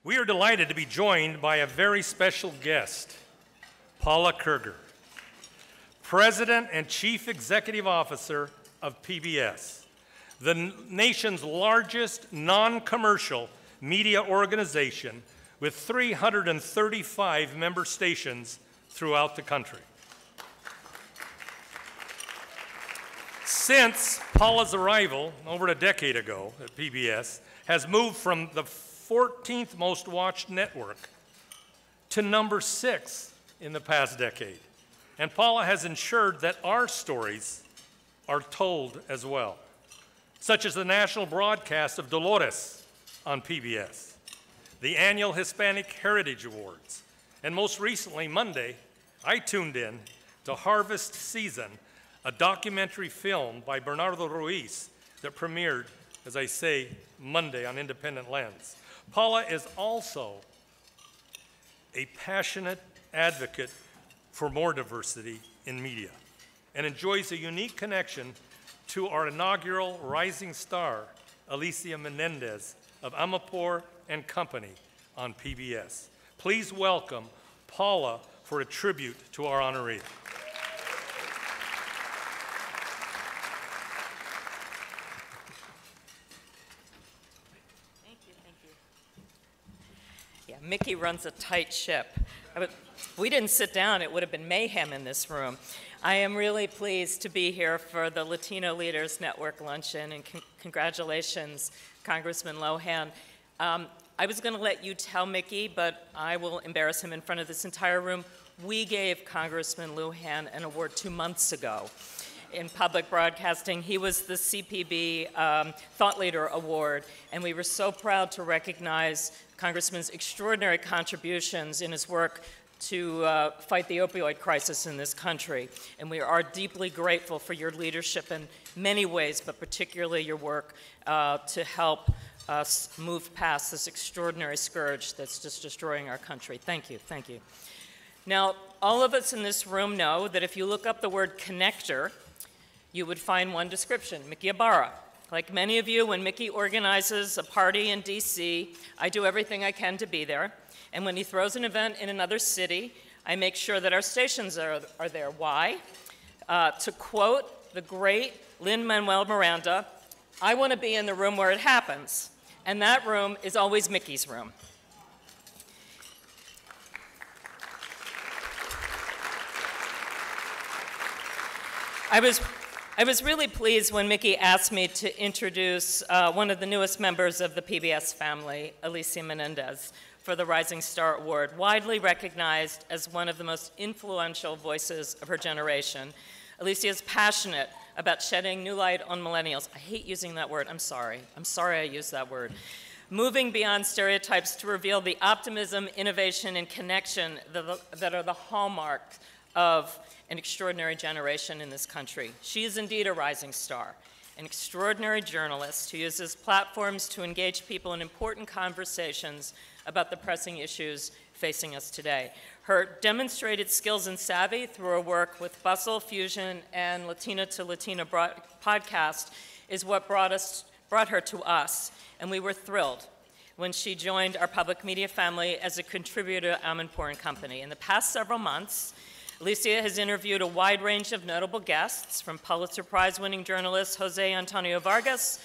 We are delighted to be joined by a very special guest, Paula Kerger, President and Chief Executive Officer of PBS, the nation's largest non-commercial media organization with 335 member stations throughout the country. Since Paula's arrival over a decade ago at PBS has moved from the 14th most watched network to number 6 in the past decade. And Paula has ensured that our stories are told as well, such as the national broadcast of Dolores on PBS, the annual Hispanic Heritage Awards, and most recently, Monday, I tuned in to Harvest Season, a documentary film by Bernardo Ruiz that premiered, as I say, Monday on Independent Lens. Paula is also a passionate advocate for more diversity in media and enjoys a unique connection to our inaugural rising star, Alicia Menendez of Amapor and Company on PBS. Please welcome Paula for a tribute to our honoree. Mickey runs a tight ship. If we didn't sit down, it would have been mayhem in this room. I am really pleased to be here for the Latino Leaders Network luncheon, and congratulations, Congressman Lujan. I was going to let you tell Mickey, but I will embarrass him in front of this entire room. We gave Congressman Lujan an award 2 months ago in public broadcasting. He was the CPB Thought Leader Award, and we were so proud to recognize Congressman's extraordinary contributions in his work to fight the opioid crisis in this country. And we are deeply grateful for your leadership in many ways, but particularly your work to help us move past this extraordinary scourge that's just destroying our country. Thank you, thank you. Now, all of us in this room know that if you look up the word connector, you would find one description, Mickey Ibarra. Like many of you, when Mickey organizes a party in DC, I do everything I can to be there. And when he throws an event in another city, I make sure that our stations are there. Why? To quote the great Lin-Manuel Miranda, I want to be in the room where it happens. And that room is always Mickey's room. I was really pleased when Mickey asked me to introduce one of the newest members of the PBS family, Alicia Menendez, for the Rising Star Award, widely recognized as one of the most influential voices of her generation. Alicia is passionate about shedding new light on millennials. I hate using that word. I'm sorry I used that word. Moving beyond stereotypes to reveal the optimism, innovation, and connection that are the hallmark of an extraordinary generation in this country. She is indeed a rising star, an extraordinary journalist who uses platforms to engage people in important conversations about the pressing issues facing us today. Her demonstrated skills and savvy through her work with Bustle, Fusion, and Latina to Latina podcast is what brought her to us, and we were thrilled when she joined our public media family as a contributor to Amapor and Company. In the past several months, Alicia has interviewed a wide range of notable guests, from Pulitzer Prize-winning journalist Jose Antonio Vargas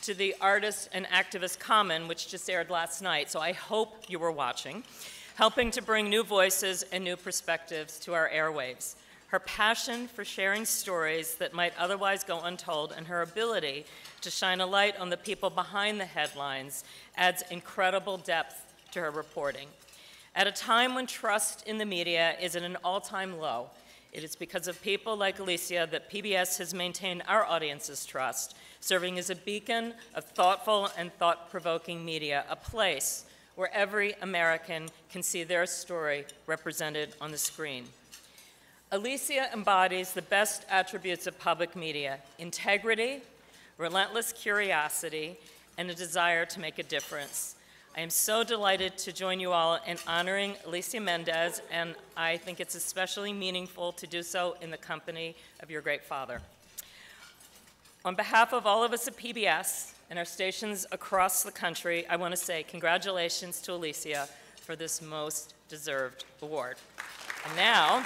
to the artist and activist Common, which just aired last night, so I hope you were watching, helping to bring new voices and new perspectives to our airwaves. Her passion for sharing stories that might otherwise go untold and her ability to shine a light on the people behind the headlines adds incredible depth to her reporting. At a time when trust in the media is at an all-time low, it is because of people like Alicia that PBS has maintained our audience's trust, serving as a beacon of thoughtful and thought-provoking media, a place where every American can see their story represented on the screen. Alicia embodies the best attributes of public media: integrity, relentless curiosity, and a desire to make a difference. I am so delighted to join you all in honoring Alicia Menendez, and I think it's especially meaningful to do so in the company of your great father. On behalf of all of us at PBS and our stations across the country, I want to say congratulations to Alicia for this most deserved award. And now,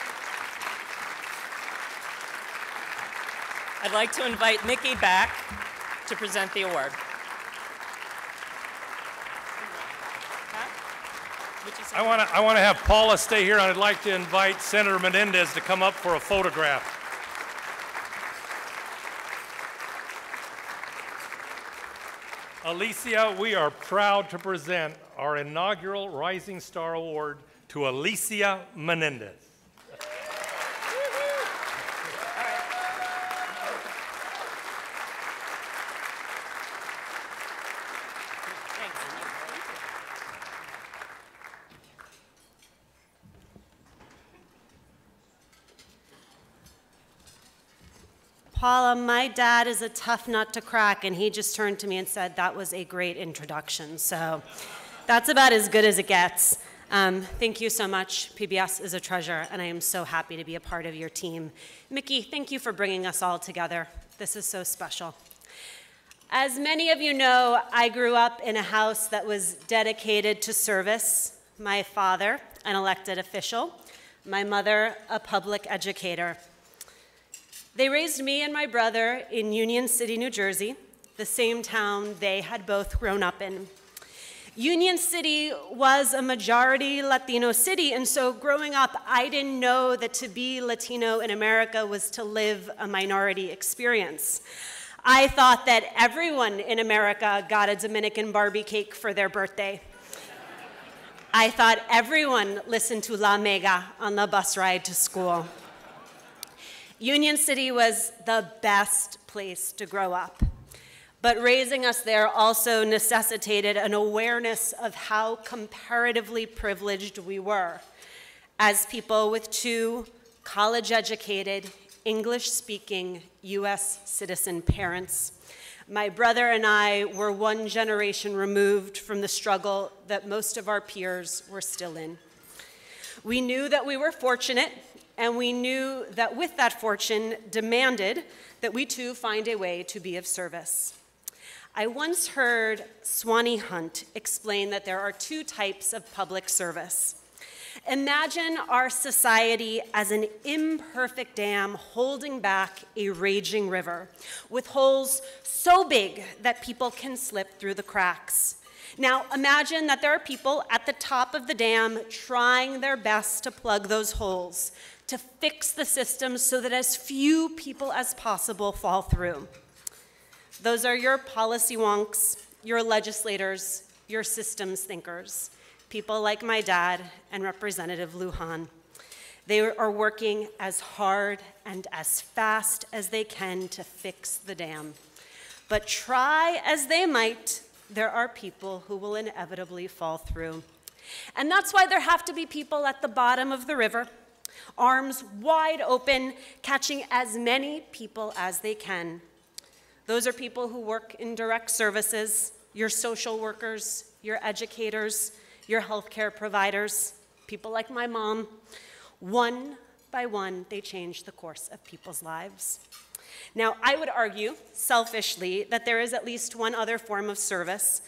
I'd like to invite Mickey back to present the award. I want to have Paula stay here, and I'd like to invite Senator Menendez to come up for a photograph. Alicia, we are proud to present our inaugural Rising Star Award to Alicia Menendez. Paula, my dad is a tough nut to crack, and he just turned to me and said that was a great introduction. So that's about as good as it gets. Thank you so much. PBS is a treasure, and I am so happy to be a part of your team. Mickey, thank you for bringing us all together. This is so special. As many of you know, I grew up in a house that was dedicated to service. My father, an elected official. My mother, a public educator. They raised me and my brother in Union City, New Jersey, the same town they had both grown up in. Union City was a majority Latino city, and so growing up, I didn't know that to be Latino in America was to live a minority experience. I thought that everyone in America got a Dominican Barbie cake for their birthday. I thought everyone listened to La Mega on the bus ride to school. Union City was the best place to grow up, but raising us there also necessitated an awareness of how comparatively privileged we were as people with two college-educated, English-speaking U.S. citizen parents. My brother and I were one generation removed from the struggle that most of our peers were still in. We knew that we were fortunate, and we knew that with that fortune demanded that we too find a way to be of service. I once heard Swanee Hunt explain that there are two types of public service. Imagine our society as an imperfect dam holding back a raging river with holes so big that people can slip through the cracks. Now, imagine that there are people at the top of the dam trying their best to plug those holes, to fix the system so that as few people as possible fall through. Those are your policy wonks, your legislators, your systems thinkers, people like my dad and Representative Lujan. They are working as hard and as fast as they can to fix the dam. But try as they might, there are people who will inevitably fall through. And that's why there have to be people at the bottom of the river, arms wide open, catching as many people as they can. Those are people who work in direct services, your social workers, your educators, your healthcare providers, people like my mom. One by one, they change the course of people's lives. Now, I would argue, selfishly, that there is at least one other form of service.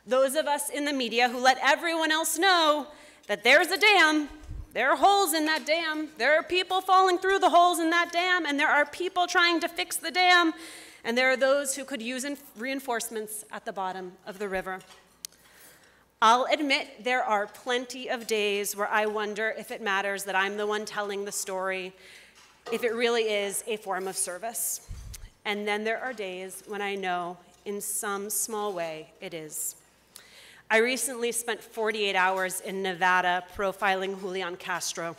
Those of us in the media who let everyone else know that there's a dam, there are holes in that dam, there are people falling through the holes in that dam, and there are people trying to fix the dam, and there are those who could use reinforcements at the bottom of the river. I'll admit there are plenty of days where I wonder if it matters that I'm the one telling the story, if it really is a form of service. And then there are days when I know in some small way it is. I recently spent 48 hours in Nevada profiling Julian Castro.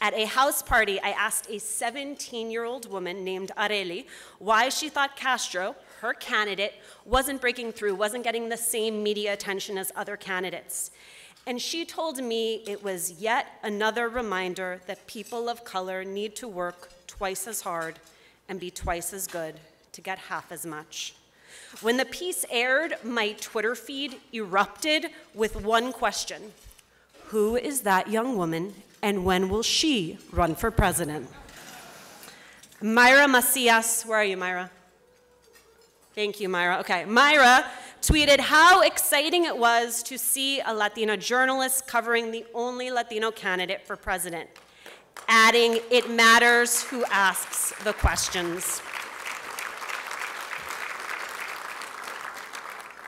At a house party, I asked a 17-year-old woman named Areli why she thought Castro, her candidate, wasn't breaking through, wasn't getting the same media attention as other candidates. And she told me it was yet another reminder that people of color need to work twice as hard and be twice as good to get half as much. When the piece aired, my Twitter feed erupted with one question: who is that young woman, and when will she run for president? Myra Macias, where are you, Myra? Thank you, Myra. Okay, Myra tweeted how exciting it was to see a Latina journalist covering the only Latino candidate for president, adding, "It matters who asks the questions."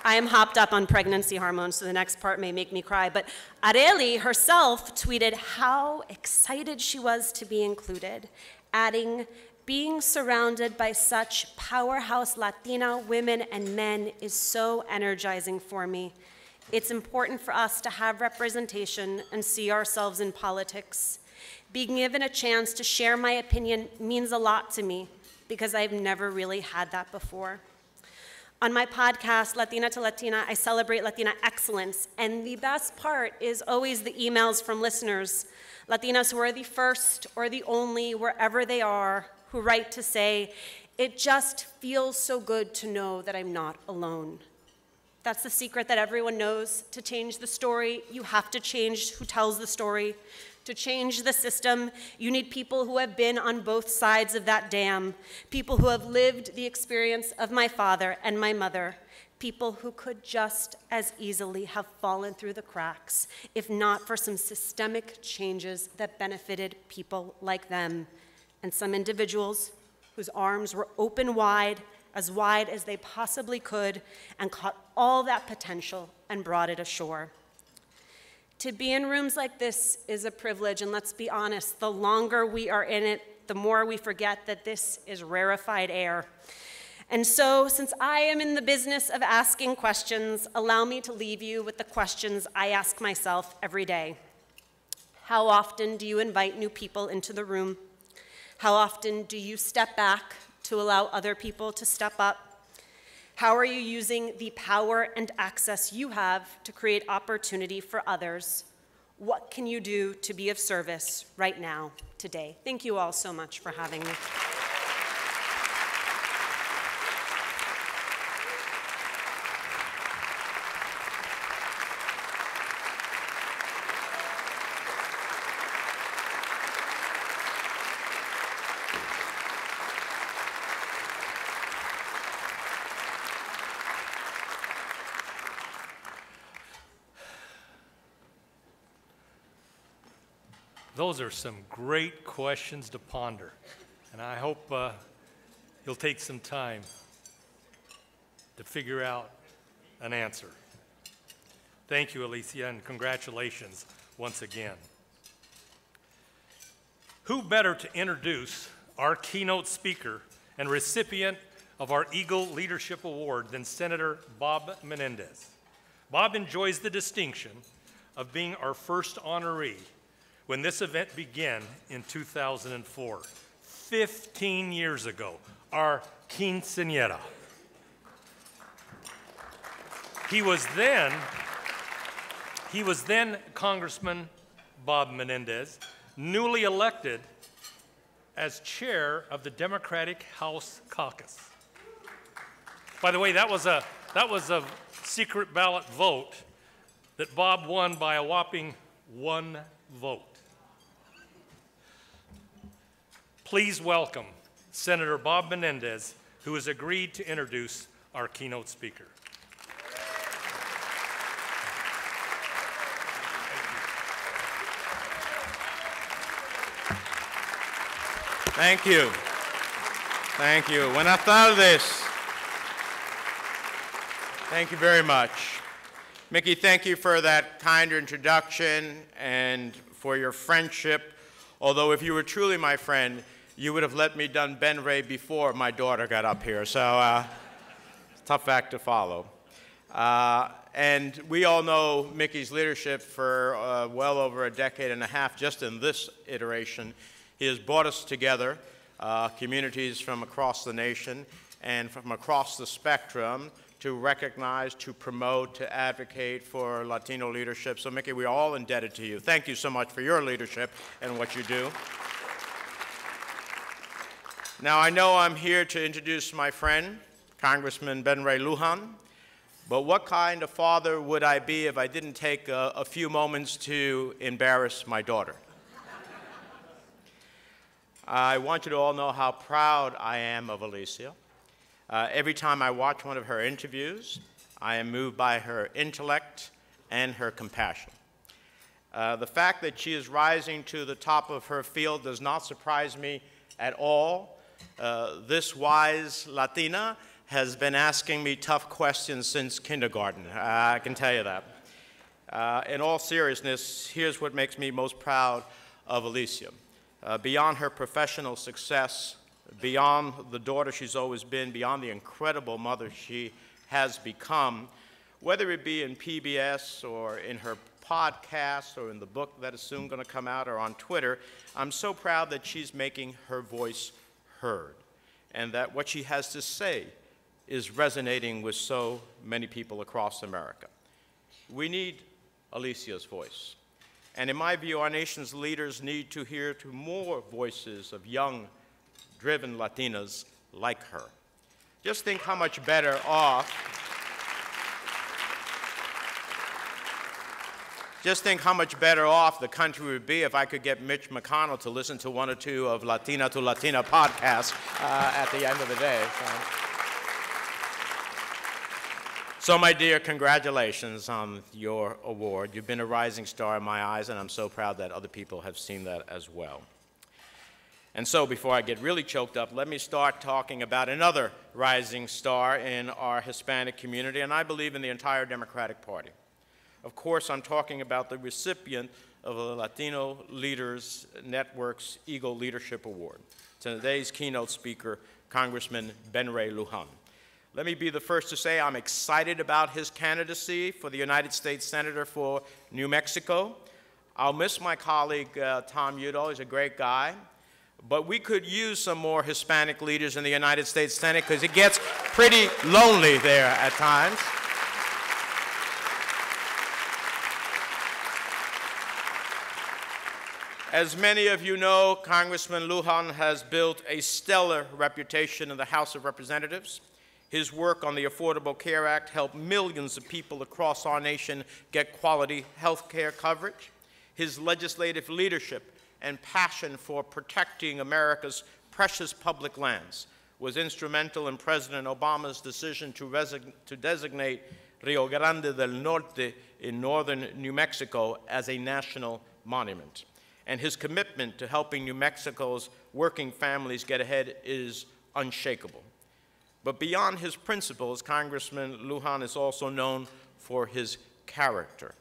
I am hopped up on pregnancy hormones, so the next part may make me cry, but Areli herself tweeted how excited she was to be included, adding, "Being surrounded by such powerhouse Latina women and men is so energizing for me. It's important for us to have representation and see ourselves in politics. Being given a chance to share my opinion means a lot to me because I've never really had that before." On my podcast, Latina to Latina, I celebrate Latina excellence, and the best part is always the emails from listeners, Latinas who are the first or the only, wherever they are, who write to say, "It just feels so good to know that I'm not alone." That's the secret that everyone knows. To change the story, you have to change who tells the story. To change the system, you need people who have been on both sides of that dam, people who have lived the experience of my father and my mother, people who could just as easily have fallen through the cracks if not for some systemic changes that benefited people like them, and some individuals whose arms were open wide as they possibly could, and caught all that potential and brought it ashore. To be in rooms like this is a privilege, and let's be honest, the longer we are in it, the more we forget that this is rarefied air. And so, since I am in the business of asking questions, allow me to leave you with the questions I ask myself every day. How often do you invite new people into the room? How often do you step back to allow other people to step up? How are you using the power and access you have to create opportunity for others? What can you do to be of service right now, today? Thank you all so much for having me. Those are some great questions to ponder, and I hope you'll take some time to figure out an answer. Thank you, Alicia, and congratulations once again. Who better to introduce our keynote speaker and recipient of our Eagle Leadership Award than Senator Bob Menendez? Bob enjoys the distinction of being our first honoree when this event began in 2004, 15 years ago, our quinceañera. He was then Congressman Bob Menendez, newly elected as chair of the Democratic House Caucus. By the way, that was a secret ballot vote that Bob won by a whopping 1 vote. Please welcome Senator Bob Menendez, who has agreed to introduce our keynote speaker. Thank you. Thank you. Buenas tardes. Thank you very much. Mickey, thank you for that kind introduction and for your friendship. Although if you were truly my friend, you would have let me done Ben Ray before my daughter got up here. So tough act to follow. And we all know Mickey's leadership for well over a decade and a half, just in this iteration. He has brought us together, communities from across the nation and from across the spectrum, to recognize, to promote, to advocate for Latino leadership. So Mickey, we're all indebted to you. Thank you so much for your leadership and what you do. Now, I know I'm here to introduce my friend, Congressman Ben Ray Lujan, but what kind of father would I be if I didn't take a few moments to embarrass my daughter? I want you to all know how proud I am of Alicia. Every time I watch one of her interviews, I am moved by her intellect and her compassion. The fact that she is rising to the top of her field does not surprise me at all. This wise Latina has been asking me tough questions since kindergarten, I can tell you that. In all seriousness, here's what makes me most proud of Alicia. Beyond her professional success, beyond the daughter she's always been, beyond the incredible mother she has become, whether it be in PBS or in her podcast or in the book that is soon going to come out or on Twitter, I'm so proud that she's making her voice heard and that what she has to say is resonating with so many people across America. We need Alicia's voice. And in my view, our nation's leaders need to hear to more voices of young, driven Latinas like her. Just think how much better off the country would be if I could get Mitch McConnell to listen to one or two of Latina to Latina podcasts at the end of the day. So my dear, congratulations on your award. You've been a rising star in my eyes, and I'm so proud that other people have seen that as well. And so before I get really choked up, let me start talking about another rising star in our Hispanic community, and I believe in the entire Democratic Party. Of course, I'm talking about the recipient of the Latino Leaders Network's Eagle Leadership Award, today's keynote speaker, Congressman Ben Ray Lujan. Let me be the first to say I'm excited about his candidacy for the United States Senator for New Mexico. I'll miss my colleague, Tom Udall. He's a great guy. But we could use some more Hispanic leaders in the United States Senate because it gets pretty lonely there at times. As many of you know, Congressman Lujan has built a stellar reputation in the House of Representatives. His work on the Affordable Care Act helped millions of people across our nation get quality health care coverage. His legislative leadership and passion for protecting America's precious public lands was instrumental in President Obama's decision to designate Rio Grande del Norte in northern New Mexico as a national monument. And his commitment to helping New Mexico's working families get ahead is unshakable. But beyond his principles, Congressman Lujan is also known for his character.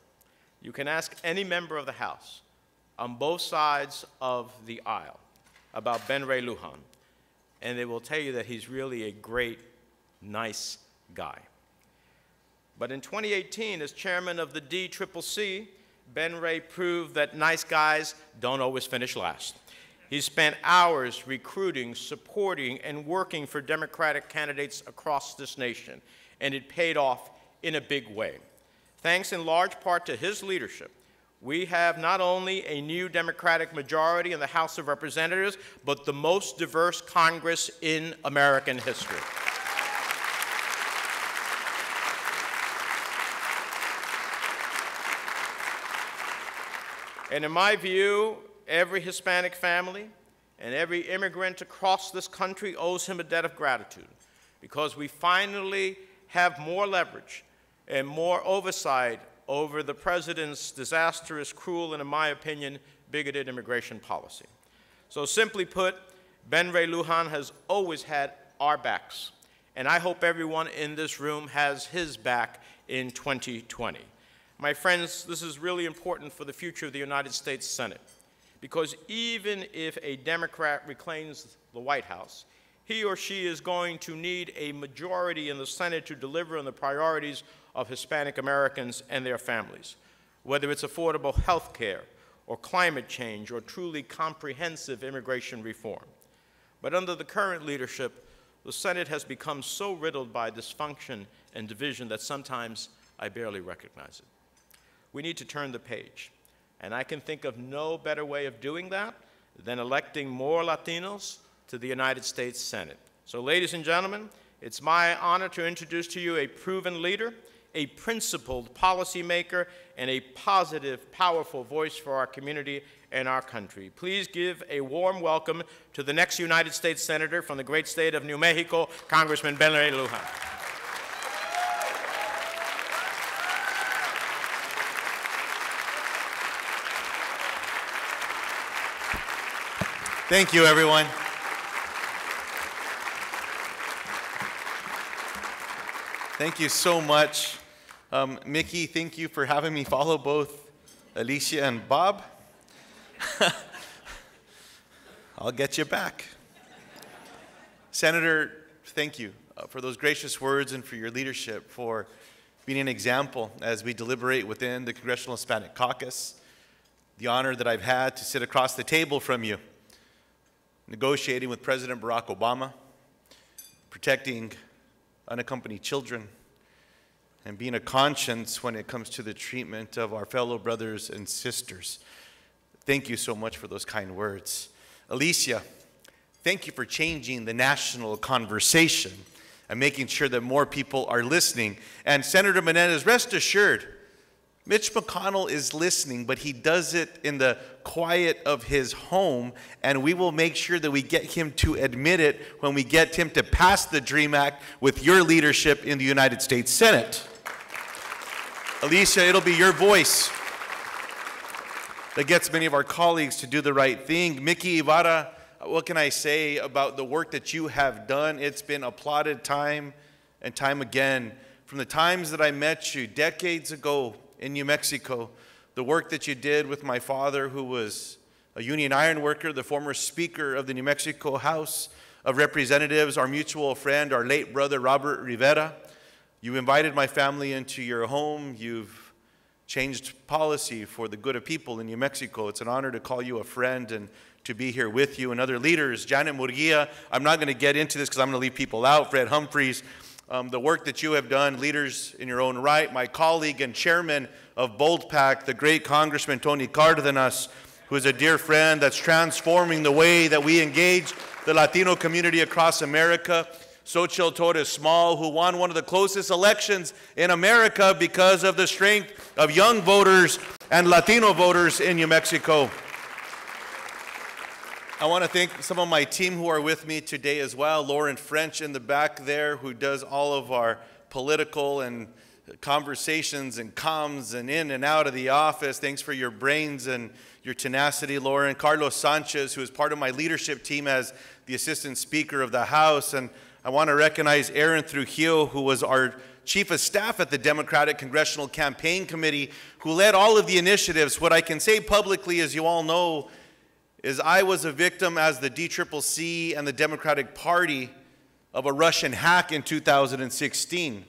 You can ask any member of the House on both sides of the aisle about Ben Ray Lujan, and they will tell you that he's really a great, nice guy. But in 2018, as chairman of the DCCC, Ben Ray proved that nice guys don't always finish last. He spent hours recruiting, supporting, and working for Democratic candidates across this nation, and it paid off in a big way. Thanks in large part to his leadership, we have not only a new Democratic majority in the House of Representatives, but the most diverse Congress in American history. And in my view, every Hispanic family and every immigrant across this country owes him a debt of gratitude because we finally have more leverage and more oversight over the president's disastrous, cruel, and in my opinion, bigoted immigration policy. So simply put, Ben Ray Lujan has always had our backs, and I hope everyone in this room has his back in 2020. My friends, this is really important for the future of the United States Senate, because even if a Democrat reclaims the White House, he or she is going to need a majority in the Senate to deliver on the priorities of Hispanic Americans and their families, whether it's affordable health care or climate change or truly comprehensive immigration reform. But under the current leadership, the Senate has become so riddled by dysfunction and division that sometimes I barely recognize it. We need to turn the page, and I can think of no better way of doing that than electing more Latinos to the United States Senate. So ladies and gentlemen, it's my honor to introduce to you a proven leader, a principled policymaker, and a positive, powerful voice for our community, in our country. Please give a warm welcome to the next United States Senator from the great state of New Mexico, Congressman Ben Ray Lujan. Thank you, everyone. Thank you so much. Mickey, thank you for having me follow both Alicia and Bob. I'll get you back. Senator, thank you for those gracious words and for your leadership, for being an example as we deliberate within the Congressional Hispanic Caucus. The honor that I've had to sit across the table from you, negotiating with President Barack Obama, protecting unaccompanied children, and being a conscience when it comes to the treatment of our fellow brothers and sisters. Thank you so much for those kind words. Alicia, thank you for changing the national conversation and making sure that more people are listening. And Senator Menendez, rest assured, Mitch McConnell is listening, but he does it in the quiet of his home, and we will make sure that we get him to admit it when we get him to pass the DREAM Act with your leadership in the United States Senate. Alicia, it'll be your voice that gets many of our colleagues to do the right thing. Mickey Ibarra, what can I say about the work that you have done? It's been applauded time and time again. From the times that I met you decades ago in New Mexico, the work that you did with my father, who was a union iron worker, the former Speaker of the New Mexico House of Representatives, our mutual friend, our late brother, Robert Rivera. You invited my family into your home. You've changed policy for the good of people in New Mexico. It's an honor to call you a friend and to be here with you and other leaders. Janet Murguia, I'm not going to get into this because I'm going to leave people out. Fred Humphreys, the work that you have done, leaders in your own right, my colleague and chairman of Bold Pack, the great Congressman Tony Cardenas, who is a dear friend that's transforming the way that we engage the Latino community across America. Xochitl Torres Small, who won one of the closest elections in America because of the strength of young voters and Latino voters in New Mexico. I want to thank some of my team who are with me today as well. Lauren French in the back there, who does all of our political and conversations and comms and in and out of the office. Thanks for your brains and your tenacity, Lauren. Carlos Sanchez, who is part of my leadership team as the Assistant Speaker of the House. And I want to recognize Aaron Trujillo, who was our Chief of Staff at the Democratic Congressional Campaign Committee, who led all of the initiatives. What I can say publicly, as you all know, is I was a victim as the DCCC and the Democratic Party of a Russian hack in 2016.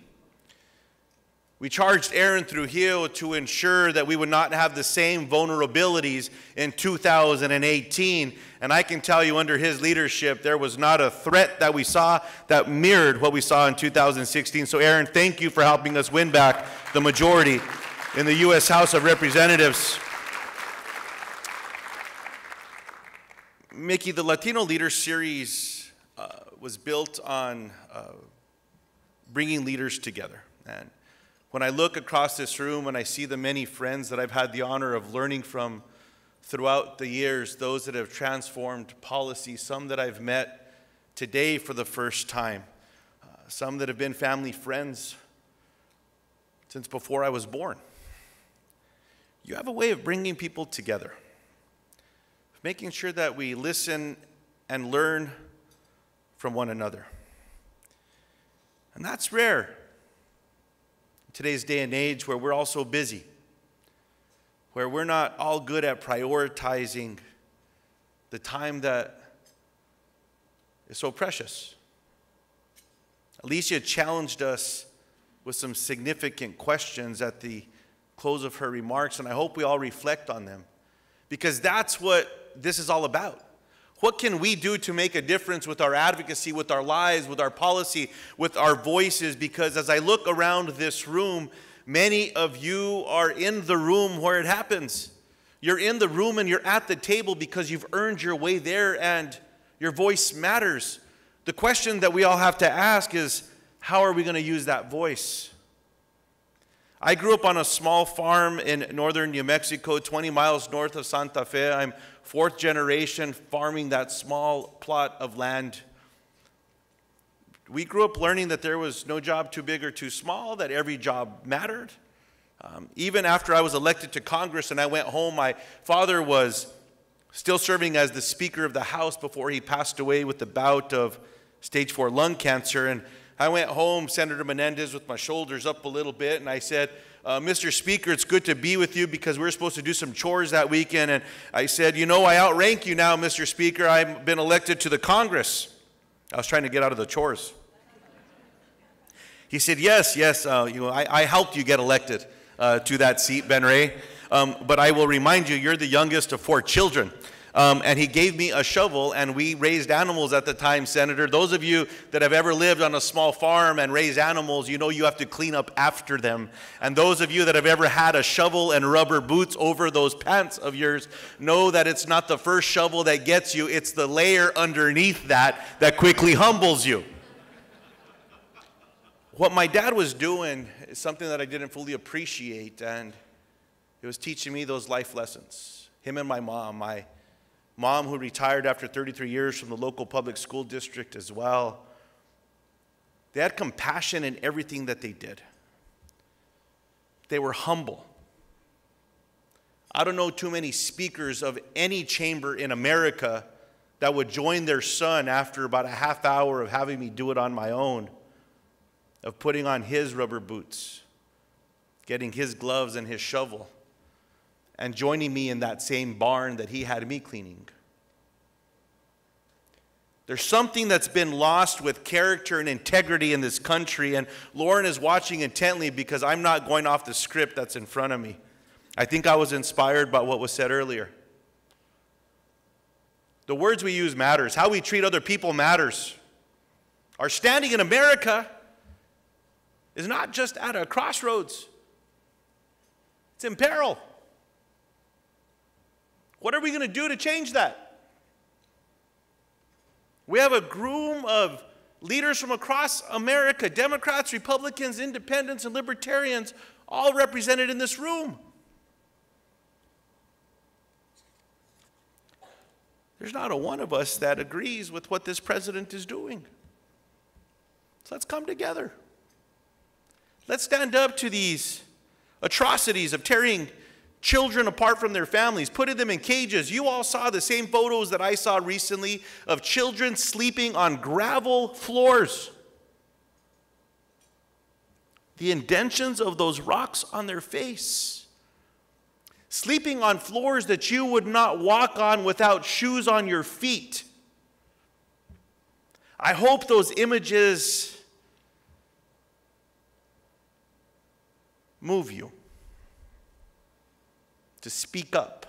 We charged Aaron Trujillo to ensure that we would not have the same vulnerabilities in 2018. And I can tell you, under his leadership, there was not a threat that we saw that mirrored what we saw in 2016. So Aaron, thank you for helping us win back the majority in the U.S. House of Representatives. Mickey, the Latino Leader Series was built on bringing leaders together. And when I look across this room and I see the many friends that I've had the honor of learning from throughout the years, those that have transformed policy, some that I've met today for the first time, some that have been family friends since before I was born. You have a way of bringing people together, making sure that we listen and learn from one another. And that's rare in today's day and age, where we're all so busy, where we're not all good at prioritizing the time that is so precious. Alicia challenged us with some significant questions at the close of her remarks, and I hope we all reflect on them, because that's what this is all about. What can we do to make a difference with our advocacy, with our lives, with our policy, with our voices? Because as I look around this room, many of you are in the room where it happens. You're in the room and you're at the table because you've earned your way there and your voice matters. The question that we all have to ask is, how are we going to use that voice? I grew up on a small farm in northern New Mexico, 20 miles north of Santa Fe. I'm fourth generation farming that small plot of land. We grew up learning that there was no job too big or too small, that every job mattered. Even after I was elected to Congress and I went home, my father was still serving as the Speaker of the House before he passed away with a bout of stage 4 lung cancer. And I went home, Senator Menendez, with my shoulders up a little bit, and I said, Mr. Speaker, it's good to be with you because we were supposed to do some chores that weekend. And I said, you know, I outrank you now, Mr. Speaker. I've been elected to the Congress. I was trying to get out of the chores. He said, yes, I helped you get elected to that seat, Ben Ray. But I will remind you, you're the youngest of 4 children. And he gave me a shovel, and we raised animals at the time, Senator. Those of you that have ever lived on a small farm and raised animals, you know you have to clean up after them. And those of you that have ever had a shovel and rubber boots over those pants of yours know that it's not the first shovel that gets you, it's the layer underneath that quickly humbles you. What my dad was doing is something that I didn't fully appreciate, and it was teaching me those life lessons. Him and my mom, who retired after 33 years from the local public school district as well, they had compassion in everything that they did. They were humble. I don't know too many speakers of any chamber in America that would join their son after about a half hour of having me do it on my own, of putting on his rubber boots, getting his gloves and his shovel, and joining me in that same barn that he had me cleaning. There's something that's been lost with character and integrity in this country, and Lauren is watching intently because I'm not going off the script that's in front of me. I think I was inspired by what was said earlier. The words we use matters. How we treat other people matters. Our standing in America is not just at a crossroads. It's in peril. What are we going to do to change that? We have a group of leaders from across America, Democrats, Republicans, Independents, and Libertarians, all represented in this room. There's not a one of us that agrees with what this president is doing. So let's come together. Let's stand up to these atrocities of tearing children apart from their families, putting them in cages. You all saw the same photos that I saw recently of children sleeping on gravel floors. The indentions of those rocks on their face. Sleeping on floors that you would not walk on without shoes on your feet. I hope those images move you to speak up,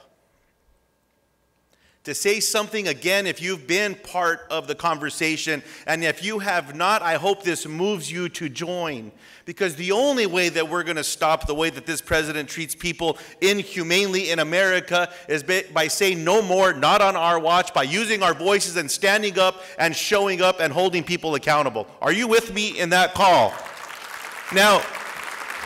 to say something again if you've been part of the conversation, and if you have not, I hope this moves you to join, because the only way that we're going to stop the way that this president treats people inhumanely in America is by saying no more, not on our watch, by using our voices and standing up and showing up and holding people accountable. Are you with me in that call? Now,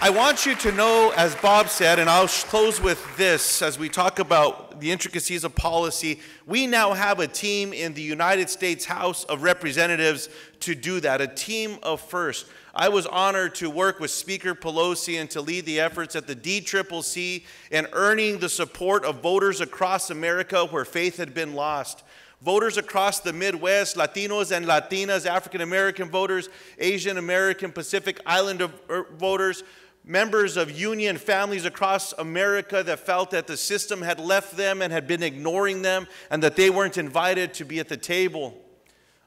I want you to know, as Bob said, and I'll close with this as we talk about the intricacies of policy, we now have a team in the United States House of Representatives to do that, a team of first. I was honored to work with Speaker Pelosi and to lead the efforts at the DCCC in earning the support of voters across America where faith had been lost. Voters across the Midwest, Latinos and Latinas, African American voters, Asian American, Pacific Islander voters, members of union families across America that felt that the system had left them and had been ignoring them and that they weren't invited to be at the table.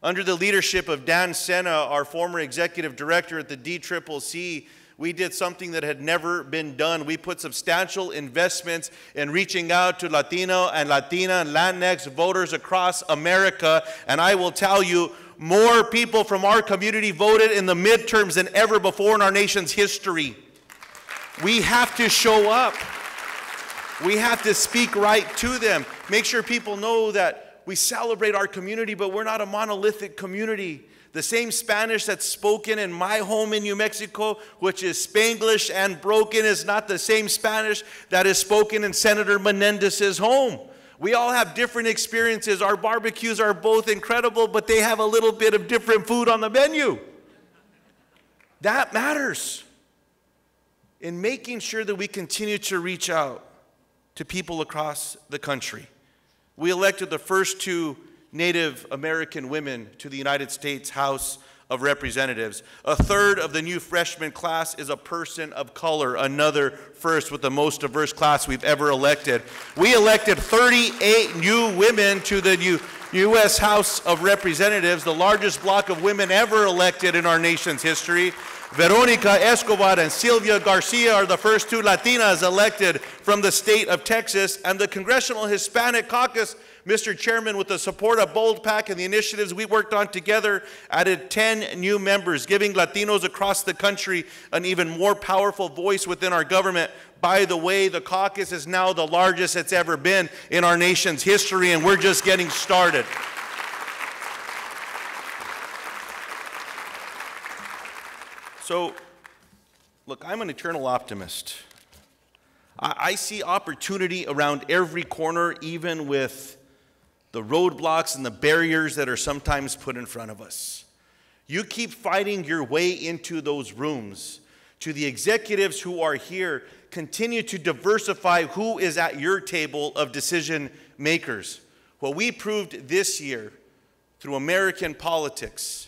Under the leadership of Dan Senna, our former executive director at the DCCC, we did something that had never been done. We put substantial investments in reaching out to Latino and Latina and Latinx voters across America. And I will tell you, more people from our community voted in the midterms than ever before in our nation's history. We have to show up. We have to speak right to them. Make sure people know that we celebrate our community, but we're not a monolithic community. The same Spanish that's spoken in my home in New Mexico, which is Spanglish and broken, is not the same Spanish that is spoken in Senator Menendez's home. We all have different experiences. Our barbecues are both incredible, but they have a little bit of different food on the menu. That matters in making sure that we continue to reach out to people across the country. We elected the first 2 Native American women to the United States House of Representatives. A third of the new freshman class is a person of color, another first with the most diverse class we've ever elected. We elected 38 new women to the U.S. House of Representatives, the largest block of women ever elected in our nation's history. Veronica Escobar and Sylvia Garcia are the first 2 Latinas elected from the state of Texas, and the Congressional Hispanic Caucus, Mr. Chairman, with the support of Bold PAC and the initiatives we worked on together, added 10 new members, giving Latinos across the country an even more powerful voice within our government. By the way, the caucus is now the largest it's ever been in our nation's history, and we're just getting started. So, look, I'm an eternal optimist. I see opportunity around every corner, even with the roadblocks and the barriers that are sometimes put in front of us. You keep fighting your way into those rooms. To the executives who are here, continue to diversify who is at your table of decision makers. What we proved this year through American politics,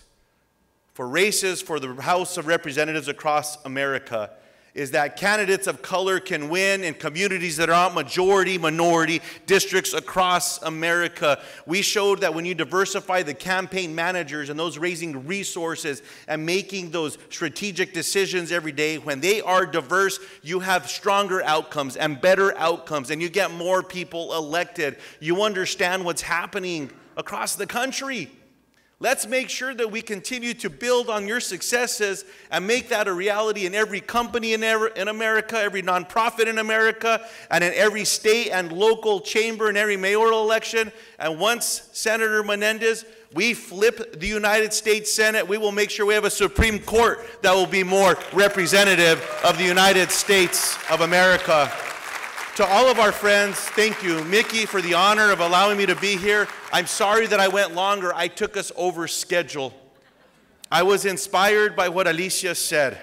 for races for the House of Representatives across America, is that candidates of color can win in communities that are not majority, minority districts across America. We showed that when you diversify the campaign managers and those raising resources and making those strategic decisions every day, when they are diverse, you have stronger outcomes and better outcomes, and you get more people elected. You understand what's happening across the country. Let's make sure that we continue to build on your successes and make that a reality in every company in America, every nonprofit in America, and in every state and local chamber and every mayoral election. And once, Senator Menendez, we flip the United States Senate, we will make sure we have a Supreme Court that will be more representative of the United States of America. To all of our friends, thank you, Mickey, for the honor of allowing me to be here. I'm sorry that I went longer. I took us over schedule. I was inspired by what Alicia said,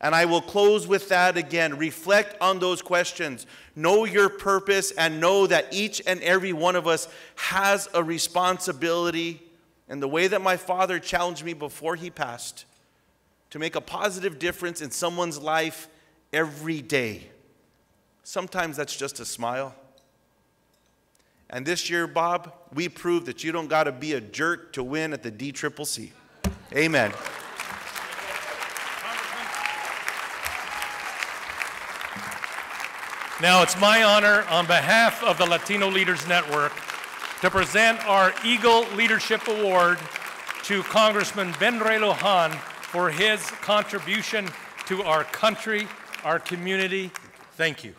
and I will close with that again. Reflect on those questions. Know your purpose and know that each and every one of us has a responsibility, in the way that my father challenged me before he passed, to make a positive difference in someone's life every day. Sometimes that's just a smile. And this year, Bob, we proved that you don't got to be a jerk to win at the DCCC. Amen. Now it's my honor, on behalf of the Latino Leaders Network, to present our Eagle Leadership Award to Congressman Ben Ray Lujan for his contribution to our country, our community. Thank you.